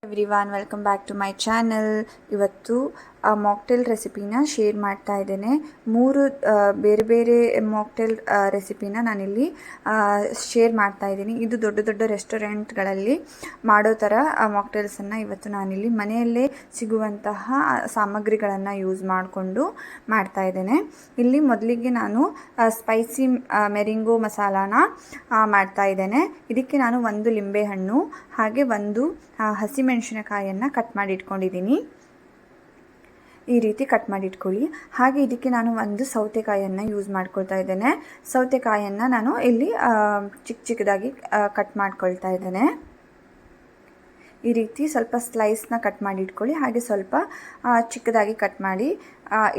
Everyone, welcome back to my channel. ಇವತ್ತು mocktail ರೆಸಿಪಿನ share ಮಾಡ್ತಾ ಇದ್ದೇನೆ. 3 ಬೇರೆ ಬೇರೆ ಮಾಕ್ಟೇಲ್ ರೆಸಿಪಿನ ನಾನಿಲ್ಲಿ ಶೇರ್ ಮಾಡ್ತಾ ಇದ್ದೀನಿ. ಇದು ದೊಡ್ಡ ದೊಡ್ಡ ರೆಸ್ಟೋರೆಂಟ್ಗಳಲ್ಲಿ ಮಾಡೋ ಥರ ಮಾಕ್ಟೇಲ್ಸನ್ನು ಇವತ್ತು ನಾನಿಲ್ಲಿ ಮನೆಯಲ್ಲೇ ಸಿಗುವಂತಹ ಸಾಮಗ್ರಿಗಳನ್ನು ಯೂಸ್ ಮಾಡಿಕೊಂಡು ಮಾಡ್ತಾ ಇದ್ದೇನೆ. ಇಲ್ಲಿ ಮೊದಲಿಗೆ ನಾನು ಸ್ಪೈಸಿ ಮೆರಿಂಗೋ ಮಸಾಲಾನ ಮಾಡ್ತಾ ಇದ್ದೇನೆ. ಇದಕ್ಕೆ ನಾನು 1 ಲಿಂಬೆಹಣ್ಣು ಹಾಗೆ 1 ಹಸಿಮೆಣಸಿನಕಾಯಿಯನ್ನು ಕಟ್ ಮಾಡಿ ಇಟ್ಕೊಂಡಿದ್ದೀನಿ. ಈ ರೀತಿ ಕಟ್ ಮಾಡಿ ಇಟ್ಕೊಳ್ಳಿ. ಹಾಗೆ ಇದಕ್ಕೆ ನಾನು 1 ಸೌತೆಕಾಯಿಯನ್ನು ಯೂಸ್ ಮಾಡ್ಕೊಳ್ತಾ ಇದ್ದೇನೆ. ಸೌತೆಕಾಯಿಯನ್ನು ನಾನು ಇಲ್ಲಿ ಚಿಕ್ಕದಾಗಿ ಕಟ್ ಮಾಡ್ಕೊಳ್ತಾ ಇದ್ದೇನೆ. ಈ ರೀತಿ ಸ್ವಲ್ಪ ಸ್ಲೈಸ್ನ ಕಟ್ ಮಾಡಿ ಇಟ್ಕೊಳ್ಳಿ. ಹಾಗೆ ಸ್ವಲ್ಪ ಚಿಕ್ಕದಾಗಿ ಕಟ್ ಮಾಡಿ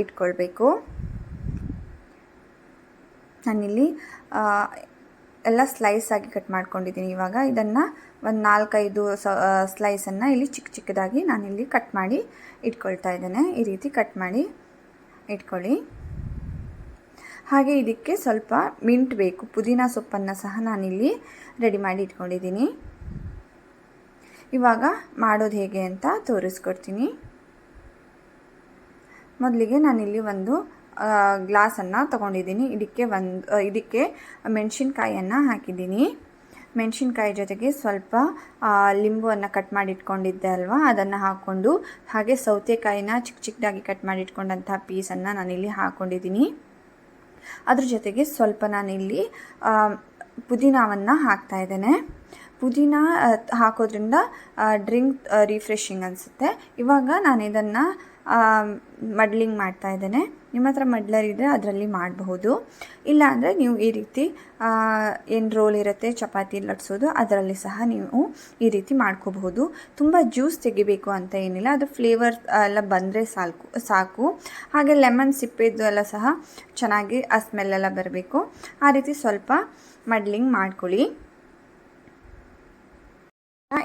ಇಟ್ಕೊಳ್ಬೇಕು. ನಾನಿಲ್ಲಿ ಎಲ್ಲ ಸ್ಲೈಸ್ ಆಗಿ ಕಟ್ ಮಾಡ್ಕೊಂಡಿದ್ದೀನಿ. ಇವಾಗ ಇದನ್ನು ಒಂದು 4-5 ಸ್ಲೈಸನ್ನು ಇಲ್ಲಿ ಚಿಕ್ಕದಾಗಿ ನಾನಿಲ್ಲಿ ಕಟ್ ಮಾಡಿ ಇಟ್ಕೊಳ್ತಾ ಇದ್ದೇನೆ. ಈ ರೀತಿ ಕಟ್ ಮಾಡಿ ಇಟ್ಕೊಳ್ಳಿ. ಹಾಗೆ ಇದಕ್ಕೆ ಸ್ವಲ್ಪ ಮಿಂಟ್ ಬೇಕು. ಪುದೀನ ಸೊಪ್ಪನ್ನು ಸಹ ನಾನಿಲ್ಲಿ ರೆಡಿ ಮಾಡಿ ಇಟ್ಕೊಂಡಿದ್ದೀನಿ. ಇವಾಗ ಮಾಡೋದು ಹೇಗೆ ಅಂತ ತೋರಿಸ್ಕೊಡ್ತೀನಿ. ಮೊದಲಿಗೆ ನಾನಿಲ್ಲಿ ಒಂದು ಗ್ಲಾಸನ್ನು ತಗೊಂಡಿದ್ದೀನಿ. ಇದಕ್ಕೆ ಮೆಣಸಿನ್ಕಾಯಿಯನ್ನು ಹಾಕಿದ್ದೀನಿ. ಮೆಣಸಿನ್ಕಾಯಿ ಜೊತೆಗೆ ಸ್ವಲ್ಪ ಲಿಂಬುವನ್ನು ಕಟ್ ಮಾಡಿ ಇಟ್ಕೊಂಡಿದ್ದೆ ಅಲ್ವಾ, ಅದನ್ನು ಹಾಕ್ಕೊಂಡು ಹಾಗೆ ಸೌತೆಕಾಯಿನ ಚಿಕ್ಕದಾಗಿ ಕಟ್ ಮಾಡಿ ಇಟ್ಕೊಂಡಂಥ ಪೀಸನ್ನು ನಾನಿಲ್ಲಿ ಹಾಕ್ಕೊಂಡಿದ್ದೀನಿ. ಅದ್ರ ಜೊತೆಗೆ ಸ್ವಲ್ಪ ನಾನಿಲ್ಲಿ ಪುದೀನವನ್ನು ಹಾಕ್ತಾ ಇದ್ದೇನೆ. ಪುದೀನ ಹಾಕೋದ್ರಿಂದ ಡ್ರಿಂಕ್ ರಿಫ್ರೆಶಿಂಗ್ ಅನಿಸುತ್ತೆ. ಇವಾಗ ನಾನು ಇದನ್ನು ಮಡ್ಲಿಂಗ್ ಮಾಡ್ತಾ ಇದ್ದೇನೆ. ನಿಮ್ಮ ಹತ್ರ ಮಡ್ಲರ್ ಇದ್ದರೆ ಅದರಲ್ಲಿ ಮಾಡಬಹುದು. ಇಲ್ಲಾಂದರೆ ನೀವು ಈ ರೀತಿ ಏನು ರೋಲ್ ಇರುತ್ತೆ ಚಪಾತಿ ಲಟ್ಸೋದು, ಅದರಲ್ಲಿ ಸಹ ನೀವು ಈ ರೀತಿ ಮಾಡ್ಕೋಬಹುದು. ತುಂಬ ಜ್ಯೂಸ್ ತೆಗಿಬೇಕು ಅಂತ ಏನಿಲ್ಲ, ಅದು ಫ್ಲೇವರ್ ಎಲ್ಲ ಬಂದರೆ ಸಾಕು. ಹಾಗೆ ಲೆಮನ್ ಸಿಪ್ಪೆದು ಎಲ್ಲ ಸಹ ಚೆನ್ನಾಗಿ ಆ ಸ್ಮೆಲ್ಲೆಲ್ಲ ಬರಬೇಕು. ಆ ರೀತಿ ಸ್ವಲ್ಪ ಮಡ್ಲಿಂಗ್ ಮಾಡ್ಕೊಳ್ಳಿ.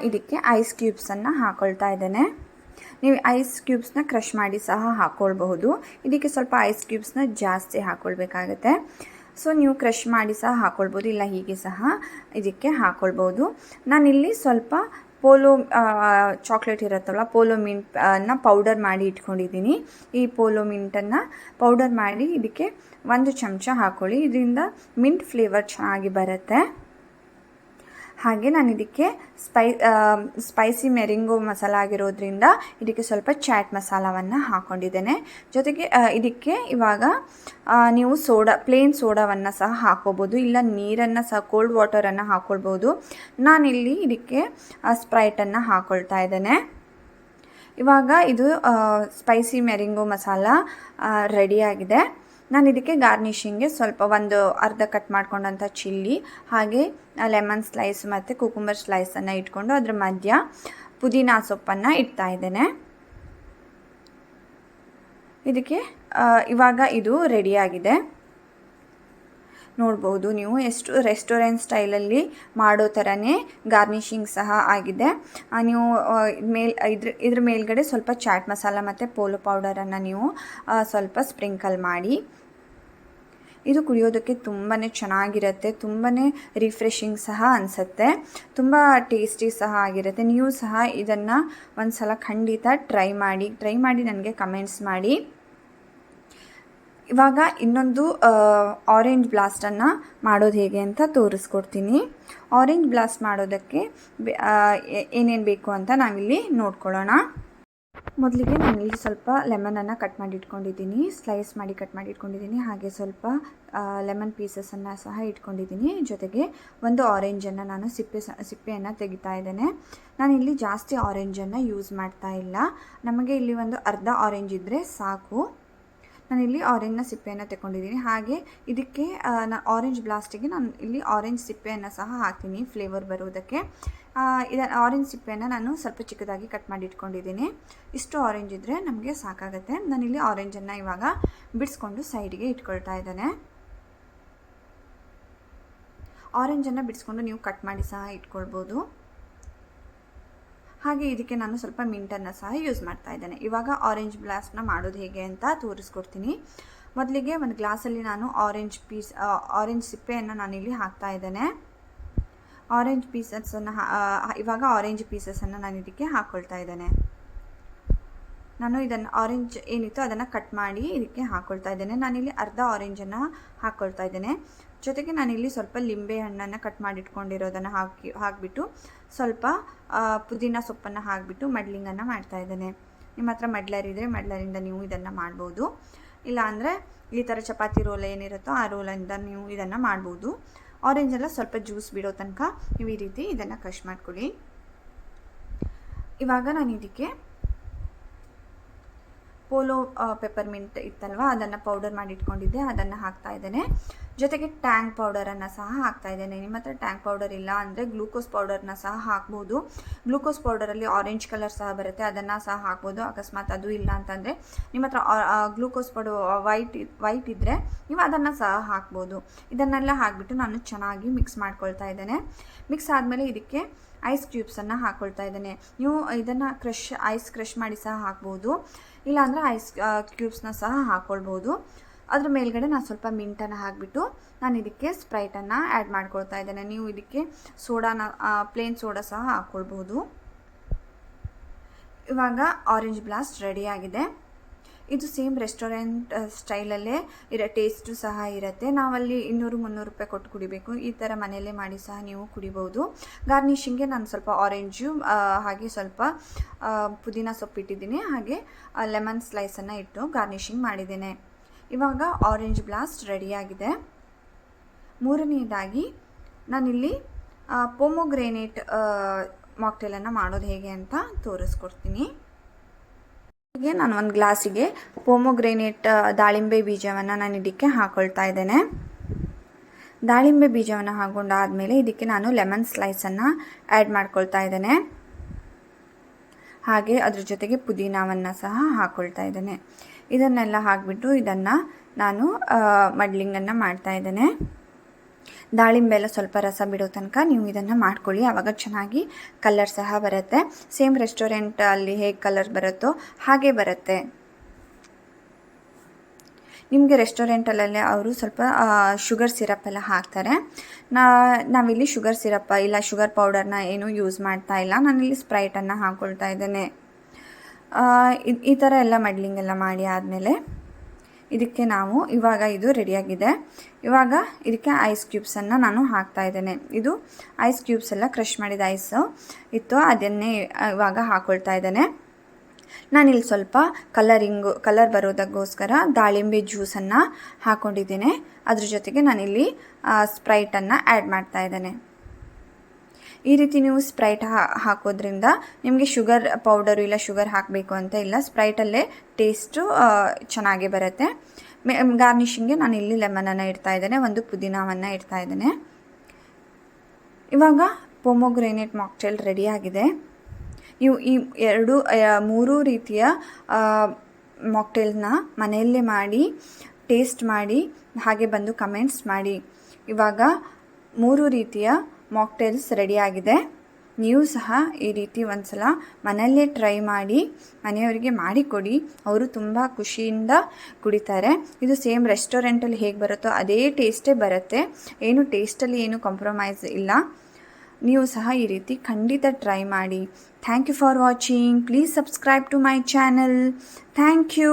ಇದಕ್ಕೆ ಐಸ್ ಕ್ಯೂಬ್ಸನ್ನು ಹಾಕ್ಕೊಳ್ತಾ ಇದ್ದೇನೆ. ನೀವು ಐಸ್ ಕ್ಯೂಬ್ಸ್ನ ಕ್ರಷ್ ಮಾಡಿ ಸಹ ಹಾಕ್ಕೊಳ್ಬಹುದು. ಇದಕ್ಕೆ ಸ್ವಲ್ಪ ಐಸ್ ಕ್ಯೂಬ್ಸ್ನ ಜಾಸ್ತಿ ಹಾಕ್ಕೊಳ್ಬೇಕಾಗತ್ತೆ. ಸೊ ನೀವು ಕ್ರಷ್ ಮಾಡಿ ಸಹ ಹಾಕ್ಕೊಳ್ಬೋದು, ಇಲ್ಲ ಹೀಗೆ ಸಹ ಇದಕ್ಕೆ ಹಾಕ್ಕೊಳ್ಬೋದು. ನಾನಿಲ್ಲಿ ಸ್ವಲ್ಪ ಪೋಲೋ ಚಾಕ್ಲೇಟ್ ಇರುತ್ತಲ್ಲ, ಪೋಲೋ ಮಿಂಟನ್ನು ಪೌಡರ್ ಮಾಡಿ ಇಟ್ಕೊಂಡಿದ್ದೀನಿ. ಈ ಪೋಲೋ ಮಿಂಟನ್ನು ಪೌಡರ್ ಮಾಡಿ ಇದಕ್ಕೆ 1 ಚಮಚ ಹಾಕ್ಕೊಳ್ಳಿ. ಇದರಿಂದ ಮಿಂಟ್ ಫ್ಲೇವರ್ ಚೆನ್ನಾಗಿ ಬರುತ್ತೆ. ಹಾಗೆ ನಾನು ಇದಕ್ಕೆ ಸ್ಪೈಸಿ ಮೆರಿಂಗೋ ಮಸಾಲ ಆಗಿರೋದ್ರಿಂದ ಇದಕ್ಕೆ ಸ್ವಲ್ಪ ಚಾಟ್ ಮಸಾಲವನ್ನು ಹಾಕ್ಕೊಂಡಿದ್ದೇನೆ. ಜೊತೆಗೆ ಇದಕ್ಕೆ ಇವಾಗ ನೀವು ಪ್ಲೇನ್ ಸೋಡಾವನ್ನು ಸಹ ಹಾಕ್ಕೋಬೋದು, ಇಲ್ಲ ನೀರನ್ನು ಸಹ ಕೋಲ್ಡ್ ವಾಟರನ್ನು ಹಾಕ್ಕೊಳ್ಬೋದು. ನಾನಿಲ್ಲಿ ಇದಕ್ಕೆ ಸ್ಪ್ರೈಟನ್ನು ಹಾಕ್ಕೊಳ್ತಾ ಇದ್ದೇನೆ. ಇವಾಗ ಇದು ಸ್ಪೈಸಿ ಮೆರಿಂಗೋ ಮಸಾಲ ರೆಡಿಯಾಗಿದೆ. ನಾನು ಇದಕ್ಕೆ ಗಾರ್ನಿಷಿಂಗ್ಗೆ ಸ್ವಲ್ಪ 1 ಅರ್ಧ ಕಟ್ ಮಾಡ್ಕೊಂಡಂಥ ಚಿಲ್ಲಿ ಹಾಗೆ ಲೆಮನ್ ಸ್ಲೈಸ್ ಮತ್ತು ಕುಕುಂಬರ್ ಸ್ಲೈಸನ್ನು ಇಟ್ಕೊಂಡು ಅದರ ಮಧ್ಯ ಪುದೀನ ಸೊಪ್ಪನ್ನು ಇಡ್ತಾ ಇದ್ದೇನೆ. ಇದಕ್ಕೆ ಇವಾಗ ಇದು ರೆಡಿಯಾಗಿದೆ. ನೋಡ್ಬೋದು ನೀವು ಎಷ್ಟು ರೆಸ್ಟೋರೆಂಟ್ ಸ್ಟೈಲಲ್ಲಿ ಮಾಡೋ ಥರನೇ ಗಾರ್ನಿಷಿಂಗ್ ಸಹ ಆಗಿದೆ. ನೀವು ಇದ್ರ ಮೇಲ್ಗಡೆ ಸ್ವಲ್ಪ ಚಾಟ್ ಮಸಾಲ ಮತ್ತು ಪೋಲೋ ಪೌಡರನ್ನು ನೀವು ಸ್ವಲ್ಪ ಸ್ಪ್ರಿಂಕಲ್ ಮಾಡಿ. ಇದು ಕುಡಿಯೋದಕ್ಕೆ ತುಂಬಾ ಚೆನ್ನಾಗಿರುತ್ತೆ, ತುಂಬಾ ರಿಫ್ರೆಶಿಂಗ್ ಸಹ ಅನಿಸುತ್ತೆ, ತುಂಬ ಟೇಸ್ಟಿ ಸಹ ಆಗಿರುತ್ತೆ. ನೀವು ಸಹ ಇದನ್ನು ಒಂದು ಸಲ ಖಂಡಿತ ಟ್ರೈ ಮಾಡಿ ನನಗೆ ಕಮೆಂಟ್ಸ್ ಮಾಡಿ. ಇವಾಗ ಇನ್ನೊಂದು ಆರೆಂಜ್ ಬ್ಲಾಸ್ಟನ್ನು ಮಾಡೋದು ಹೇಗೆ ಅಂತ ತೋರಿಸ್ಕೊಡ್ತೀನಿ. ಆರೆಂಜ್ ಬ್ಲಾಸ್ಟ್ ಮಾಡೋದಕ್ಕೆ ಏನೇನು ಬೇಕು ಅಂತ ನಾವಿಲ್ಲಿ ನೋಡ್ಕೊಳ್ಳೋಣ. ಮೊದಲಿಗೆ ನಾನಿಲ್ಲಿ ಸ್ವಲ್ಪ ಲೆಮನನ್ನು ಕಟ್ ಮಾಡಿ ಇಟ್ಕೊಂಡಿದ್ದೀನಿ, ಸ್ಲೈಸ್ ಮಾಡಿ ಕಟ್ ಮಾಡಿ ಇಟ್ಕೊಂಡಿದ್ದೀನಿ. ಹಾಗೆ ಸ್ವಲ್ಪ ಲೆಮನ್ ಪೀಸಸನ್ನು ಸಹ ಇಟ್ಕೊಂಡಿದ್ದೀನಿ. ಜೊತೆಗೆ 1 ಆರೆಂಜನ್ನು ನಾನು ಸಿಪ್ಪೆಯನ್ನು ತೆಗಿತಾ ಇದ್ದೇನೆ. ನಾನಿಲ್ಲಿ ಜಾಸ್ತಿ ಆರೆಂಜನ್ನು ಯೂಸ್ ಮಾಡ್ತಾ ಇಲ್ಲ, ನಮಗೆ ಇಲ್ಲಿ ಒಂದು ಅರ್ಧ ಆರೆಂಜ್ ಇದ್ದರೆ ಸಾಕು. ನಾನಿಲ್ಲಿ ಆರೆಂಜ್ನ ಸಿಪ್ಪೆಯನ್ನು ತಗೊಂಡಿದ್ದೀನಿ. ಹಾಗೆ ಇದಕ್ಕೆ ಆರೆಂಜ್ ಬ್ಲಾಸ್ಟಿಗೆ ನಾನು ಇಲ್ಲಿ ಆರೆಂಜ್ ಸಿಪ್ಪೆಯನ್ನು ಸಹ ಹಾಕ್ತೀನಿ ಫ್ಲೇವರ್ ಬರೋದಕ್ಕೆ. ಆರೆಂಜ್ ಸಿಪ್ಪೆಯನ್ನು ನಾನು ಸ್ವಲ್ಪ ಚಿಕ್ಕದಾಗಿ ಕಟ್ ಮಾಡಿ ಇಟ್ಕೊಂಡಿದ್ದೀನಿ. ಇಷ್ಟು ಆರೆಂಜ್ ಇದ್ದರೆ ನಮಗೆ ಸಾಕಾಗುತ್ತೆ. ನಾನಿಲ್ಲಿ ಆರೆಂಜನ್ನು ಇವಾಗ ಬಿಡಿಸ್ಕೊಂಡು ಸೈಡಿಗೆ ಇಟ್ಕೊಳ್ತಾ ಇದ್ದೇನೆ. ಆರೆಂಜನ್ನು ಬಿಡಿಸ್ಕೊಂಡು ನೀವು ಕಟ್ ಮಾಡಿ ಸಹ ಇಟ್ಕೊಳ್ಬೋದು. ಹಾಗೆ ಇದಕ್ಕೆ ನಾನು ಸ್ವಲ್ಪ ಮಿಂಟನ್ನು ಸಹ ಯೂಸ್ ಮಾಡ್ತಾ ಇದ್ದೇನೆ. ಇವಾಗ ಆರೆಂಜ್ ಬ್ಲಾಸ್ಟ್ನ ಮಾಡೋದು ಹೇಗೆ ಅಂತ ತೋರಿಸ್ಕೊಡ್ತೀನಿ. ಮೊದಲಿಗೆ ಒಂದು ಗ್ಲಾಸಲ್ಲಿ ನಾನು ಆರೆಂಜ್ ಸಿಪ್ಪೆಯನ್ನು ನಾನಿಲ್ಲಿ ಹಾಕ್ತಾ ಇದ್ದೇನೆ. ಆರೆಂಜ್ ಪೀಸಸನ್ನು ಇವಾಗ ಆರೆಂಜ್ ಪೀಸಸನ್ನು ನಾನು ಇದಕ್ಕೆ ಹಾಕ್ಕೊಳ್ತಾ ಇದ್ದೇನೆ. ನಾನು ಇದನ್ನು ಆರೆಂಜ್ ಏನಿತ್ತು ಅದನ್ನು ಕಟ್ ಮಾಡಿ ಇದಕ್ಕೆ ಹಾಕ್ಕೊಳ್ತಾ ಇದ್ದೇನೆ. ನಾನಿಲ್ಲಿ ಅರ್ಧ ಆರೆಂಜನ್ನು ಹಾಕ್ಕೊಳ್ತಾ ಇದ್ದೇನೆ. ಜೊತೆಗೆ ನಾನಿಲ್ಲಿ ಸ್ವಲ್ಪ ಲಿಂಬೆ ಹಣ್ಣನ್ನು ಕಟ್ ಮಾಡಿ ಇಟ್ಕೊಂಡಿರೋದನ್ನು ಹಾಕಿಬಿಟ್ಟು ಸ್ವಲ್ಪ ಪುದೀನ ಸೊಪ್ಪನ್ನು ಹಾಕಿಬಿಟ್ಟು ಮಡ್ಲಿಂಗನ್ನು ಮಾಡ್ತಾ ಇದ್ದೇನೆ. ನಿಮ್ಮ ಹತ್ರ ಮಡ್ಲರ್ ಇದ್ದರೆ ಮಡ್ಲರಿಂದ ನೀವು ಇದನ್ನು ಮಾಡ್ಬೋದು. ಇಲ್ಲ ಅಂದರೆ ಈ ಥರ ಚಪಾತಿ ರೋಲ್ ಏನಿರುತ್ತೋ ಆ ರೋಲಿಂದ ನೀವು ಇದನ್ನು ಮಾಡ್ಬೋದು. ಆರೆಂಜೆಲ್ಲ ಸ್ವಲ್ಪ ಜ್ಯೂಸ್ ಬಿಡೋ ತನಕ ನೀವು ಈ ರೀತಿ ಇದನ್ನು ಕ್ರಷ್ ಮಾಡ್ಕೊಳ್ಳಿ. ಇವಾಗ ನಾನು ಇದಕ್ಕೆ ಪೋಲೋ ಪೆಪ್ಪರ್ಮಿಂಟ್ ಇತ್ತಲ್ವ, ಅದನ್ನು ಪೌಡರ್ ಮಾಡಿ ಇಟ್ಕೊಂಡಿದ್ದೆ, ಅದನ್ನು ಹಾಕ್ತಾ ಇದ್ದೇನೆ. ಜೊತೆಗೆ ಟ್ಯಾಂಗ್ ಪೌಡರನ್ನು ಸಹ ಹಾಕ್ತಾ ಇದ್ದೇನೆ. ನಿಮ್ಮ ಹತ್ರ ಟ್ಯಾಂಗ್ ಪೌಡರ್ ಇಲ್ಲ ಅಂದರೆ ಗ್ಲೂಕೋಸ್ ಪೌಡರ್ನ ಸಹ ಹಾಕ್ಬೋದು. ಗ್ಲೂಕೋಸ್ ಪೌಡರಲ್ಲಿ ಆರೆಂಜ್ ಕಲರ್ ಸಹ ಬರುತ್ತೆ, ಅದನ್ನು ಸಹ ಹಾಕ್ಬೋದು. ಅಕಸ್ಮಾತ್ ಅದು ಇಲ್ಲ ಅಂತಂದರೆ ನಿಮ್ಮ ಹತ್ರ ಗ್ಲೂಕೋಸ್ ಪೌಡರ್ ವೈಟ್ ಇದ್ದರೆ ನೀವು ಅದನ್ನು ಸಹ ಹಾಕ್ಬೋದು. ಇದನ್ನೆಲ್ಲ ಹಾಕಿಬಿಟ್ಟು ನಾನು ಚೆನ್ನಾಗಿ ಮಿಕ್ಸ್ ಮಾಡ್ಕೊಳ್ತಾ ಇದ್ದೇನೆ. ಮಿಕ್ಸ್ ಆದಮೇಲೆ ಇದಕ್ಕೆ ಐಸ್ ಕ್ಯೂಬ್ಸನ್ನು ಹಾಕ್ಕೊಳ್ತಾ ಇದ್ದೇನೆ. ನೀವು ಇದನ್ನು ಐಸ್ ಕ್ರಷ್ ಮಾಡಿ ಸಹ ಹಾಕ್ಬೋದು, ಇಲ್ಲಾಂದರೆ ಐಸ್ ಕ್ಯೂಬ್ಸ್ನ ಸಹ ಹಾಕ್ಕೊಳ್ಬೋದು. ಅದ್ರ ಮೇಲ್ಗಡೆ ನಾನು ಸ್ವಲ್ಪ ಮಿಂಟನ್ನು ಹಾಕಿಬಿಟ್ಟು ನಾನು ಇದಕ್ಕೆ ಸ್ಪ್ರೈಟನ್ನು ಆ್ಯಡ್ ಮಾಡ್ಕೊಳ್ತಾ ಇದ್ದೇನೆ. ನೀವು ಇದಕ್ಕೆ ಸೋಡಾನ ಪ್ಲೇನ್ ಸೋಡಾ ಸಹ ಹಾಕ್ಕೊಳ್ಬೋದು. ಇವಾಗ ಆರೆಂಜ್ ಬ್ಲಾಸ್ಟ್ ರೆಡಿಯಾಗಿದೆ. ಇದು ಸೇಮ್ ರೆಸ್ಟೋರೆಂಟ್ ಸ್ಟೈಲಲ್ಲೇ ಟೇಸ್ಟು ಸಹ ಇರುತ್ತೆ. ನಾವಲ್ಲಿ 200-300 ರೂಪಾಯಿ ಕೊಟ್ಟು ಕುಡಿಬೇಕು. ಈ ಥರ ಮನೆಯಲ್ಲೇ ಮಾಡಿ ಸಹ ನೀವು ಕುಡಿಬೋದು. ಗಾರ್ನಿಷಿಂಗ್ಗೆ ನಾನು ಸ್ವಲ್ಪ ಆರೆಂಜು ಹಾಗೆ ಸ್ವಲ್ಪ ಪುದೀನ ಸೊಪ್ಪು ಇಟ್ಟಿದ್ದೀನಿ, ಹಾಗೆ ಲೆಮನ್ ಸ್ಲೈಸನ್ನು ಇಟ್ಟು ಗಾರ್ನಿಷಿಂಗ್ ಮಾಡಿದ್ದೇನೆ. ಇವಾಗ ಆರೆಂಜ್ ಬ್ಲಾಸ್ಟ್ ರೆಡಿಯಾಗಿದೆ. ಮೂರನೆಯದಾಗಿ ನಾನಿಲ್ಲಿ ಪೊಮೊಗ್ರೇನೇಟ್ ಮಾಕ್ಟೇಲನ್ನು ಮಾಡೋದು ಹೇಗೆ ಅಂತ ತೋರಿಸ್ಕೊಡ್ತೀನಿ. ಹೀಗೆ ನಾನು ಒಂದು ಗ್ಲಾಸಿಗೆ ಪೊಮೊಗ್ರೇನೇಟ್ ದಾಳಿಂಬೆ ಬೀಜವನ್ನು ನಾನು ಇದಕ್ಕೆ ಹಾಕ್ಕೊಳ್ತಾ ಇದ್ದೇನೆ. ದಾಳಿಂಬೆ ಬೀಜವನ್ನು ಹಾಕೊಂಡಾದಮೇಲೆ ಇದಕ್ಕೆ ನಾನು ಲೆಮನ್ ಸ್ಲೈಸನ್ನು ಆ್ಯಡ್ ಮಾಡ್ಕೊಳ್ತಾ ಇದ್ದೇನೆ. ಹಾಗೆ ಅದ್ರ ಜೊತೆಗೆ ಪುದೀನವನ್ನು ಸಹ ಹಾಕ್ಕೊಳ್ತಾ ಇದ್ದೇನೆ. ಇದನ್ನೆಲ್ಲ ಹಾಕಿಬಿಟ್ಟು ಇದನ್ನು ನಾನು ಮಡ್ಲಿಂಗನ್ನು ಮಾಡ್ತಾ ಇದ್ದೇನೆ. ದಾಳಿಂಬೆ ಎಲ್ಲ ಸ್ವಲ್ಪ ರಸ ಬಿಡೋ ತನಕ ನೀವು ಇದನ್ನು ಮಾಡ್ಕೊಳ್ಳಿ, ಆವಾಗ ಚೆನ್ನಾಗಿ ಕಲರ್ ಸಹ ಬರುತ್ತೆ. ಸೇಮ್ ರೆಸ್ಟೋರೆಂಟಲ್ಲಿ ಹೇಗೆ ಕಲರ್ ಬರುತ್ತೋ ಹಾಗೆ ಬರುತ್ತೆ. ನಿಮಗೆ ರೆಸ್ಟೋರೆಂಟಲ್ಲೇ ಅವರು ಸ್ವಲ್ಪ ಶುಗರ್ ಸಿರಪ್ ಎಲ್ಲ ಹಾಕ್ತಾರೆ. ನಾವಿಲ್ಲಿ ಶುಗರ್ ಸಿರಪ್ ಇಲ್ಲ ಶುಗರ್ ಪೌಡರ್ನ ಏನು ಯೂಸ್ ಮಾಡ್ತಾ ಇಲ್ಲ. ನಾನಿಲ್ಲಿ ಸ್ಪ್ರೈಟನ್ನು ಹಾಕ್ಕೊಳ್ತಾ ಇದ್ದೇನೆ. ಈ ಥರ ಎಲ್ಲ ಮಡ್ಲಿಂಗೆಲ್ಲ ಮಾಡಿ ಆದಮೇಲೆ ಇದಕ್ಕೆ ನಾವು ಇವಾಗ ಇದು ರೆಡಿಯಾಗಿದೆ. ಇವಾಗ ಇದಕ್ಕೆ ಐಸ್ ಕ್ಯೂಬ್ಸನ್ನು ನಾನು ಹಾಕ್ತಾ ಇದ್ದೇನೆ. ಇದು ಐಸ್ ಕ್ಯೂಬ್ಸ್ ಎಲ್ಲ ಕ್ರಷ್ ಮಾಡಿದ ಐಸು ಇತ್ತು, ಅದನ್ನೇ ಇವಾಗ ಹಾಕ್ಕೊಳ್ತಾ ಇದ್ದೇನೆ. ನಾನಿಲ್ಲಿ ಸ್ವಲ್ಪ ಕಲರ್ ಬರೋದಕ್ಕೋಸ್ಕರ ದಾಳಿಂಬೆ ಜ್ಯೂಸನ್ನು ಹಾಕ್ಕೊಂಡಿದ್ದೇನೆ. ಅದ್ರ ಜೊತೆಗೆ ನಾನಿಲ್ಲಿ ಸ್ಪ್ರೈಟನ್ನು ಆ್ಯಡ್ ಮಾಡ್ತಾ ಇದ್ದೇನೆ. ಈ ರೀತಿ ನೀವು ಸ್ಪ್ರೈಟ್ ಹಾಕೋದ್ರಿಂದ ನಿಮಗೆ ಶುಗರ್ ಪೌಡರು ಇಲ್ಲ ಶುಗರ್ ಹಾಕಬೇಕು ಅಂತ ಇಲ್ಲ, ಸ್ಪ್ರೈಟಲ್ಲೇ ಟೇಸ್ಟು ಚೆನ್ನಾಗೇ ಬರುತ್ತೆ. ಗಾರ್ನಿಷಿಂಗ್ಗೆ ನಾನು ಇಲ್ಲಿ ಲೆಮನನ್ನು ಇಡ್ತಾ ಇದ್ದೇನೆ, ಒಂದು ಪುದೀನವನ್ನು ಇಡ್ತಾ ಇದ್ದೇನೆ. ಇವಾಗ ಪೊಮೊಗ್ರೇನೇಟ್ ಮಾಕ್ಟೇಲ್ ರೆಡಿಯಾಗಿದೆ. ನೀವು ಈ 3 ರೀತಿಯ ಮಾಕ್ಟೇಲ್ನ ಮನೆಯಲ್ಲೇ ಮಾಡಿ ಟೇಸ್ಟ್ ಮಾಡಿ ಹಾಗೆ ಬಂದು ಕಮೆಂಟ್ಸ್ ಮಾಡಿ. ಇವಾಗ 3 ರೀತಿಯ ಮಾಕ್ಟೇಲ್ಸ್ ರೆಡಿಯಾಗಿದೆ. ನೀವು ಸಹ ಈ ರೀತಿ ಒಂದ್ಸಲ ಮನೆಯಲ್ಲೇ ಟ್ರೈ ಮಾಡಿ ಮನೆಯವರಿಗೆ ಮಾಡಿಕೊಡಿ, ಅವರು ತುಂಬ ಖುಷಿಯಿಂದ ಕುಡಿತಾರೆ. ಇದು ಸೇಮ್ ರೆಸ್ಟೋರೆಂಟಲ್ಲಿ ಹೇಗೆ ಬರುತ್ತೋ ಅದೇ ಟೇಸ್ಟೇ ಬರುತ್ತೆ, ಏನು ಟೇಸ್ಟಲ್ಲಿ ಏನು ಕಾಂಪ್ರಮೈಸ್ ಇಲ್ಲ. ನೀವು ಸಹ ಈ ರೀತಿ ಖಂಡಿತ ಟ್ರೈ ಮಾಡಿ. Thank you for watching. Please subscribe to my channel. Thank you.